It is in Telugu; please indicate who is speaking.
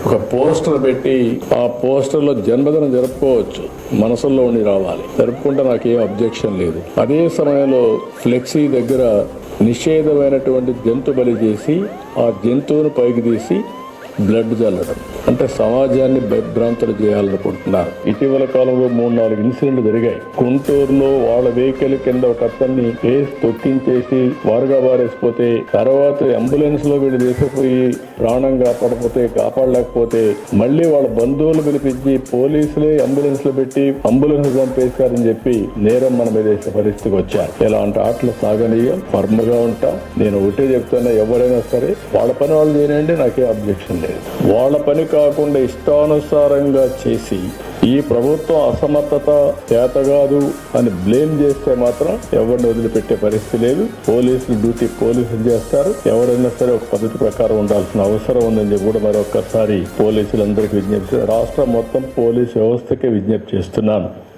Speaker 1: ఒక పోస్టర్ పెట్టి ఆ పోస్టర్ లో జన్మదినం జరుపుకోవచ్చు, మనసుల్లో ఉండి రావాలి. జరుపుకుంటే నాకేం అబ్జెక్షన్ లేదు. అదే సమయంలో ఫ్లెక్సీ దగ్గర నిషేధమైనటువంటి జంతు బలి చేసి ఆ జంతువును పైకి తీసి బ్లడ్ చల్లడం అంటే సమాజాన్ని భయభ్రాంతులు చేయాలనుకుంటున్నారు. ఇటీవల కాలంలో 3-4 ఇన్సిడెంట్లు జరిగాయి. గుంటూరులో వాళ్ళ వెహికల్ కింద ఒక అతన్ని వేసి తొక్కించేసి వారుగా బారేసిపోతే తర్వాత అంబులెన్స్ లో వీళ్ళు తీసుకుపోయి ప్రాణంగా కాపాడలేకపోతే మళ్ళీ వాళ్ళ బంధువులు పిలిపించి పోలీసులే అంబులెన్స్ లో పెట్టి అంబులెన్స్ చంపేశారని చెప్పి నేరం మన మీద వేసే పరిస్థితికి వచ్చారు. ఇలాంటి ఆటలు సాగనీయం, ఫర్మ్ గా ఉంటా. నేను ఒకటే చెప్తున్నా, ఎవరైనా సరే వాళ్ళ పని వాళ్ళు చేయనండి, నాకే అబ్జెక్షన్ లేదు. వాళ్ళ పని కాకుండా ఇష్టానుసారంగా చేసి ఈ ప్రభుత్వం అసమర్థత చేతగాదు అని బ్లేమ్ చేస్తే మాత్రం ఎవరిని వదిలిపెట్టే పరిస్థితి లేదు. పోలీసులు డ్యూటీ పోలీసులు చేస్తారు. ఎవరైనా సరే ఒక పద్ధతి ప్రకారం ఉండాల్సిన అవసరం ఉందని చెప్పి కూడా మరొకసారి పోలీసులందరికీ విజ్ఞప్తి, రాష్ట్రం మొత్తం పోలీసు వ్యవస్థకే విజ్ఞప్తి చేస్తున్నాను.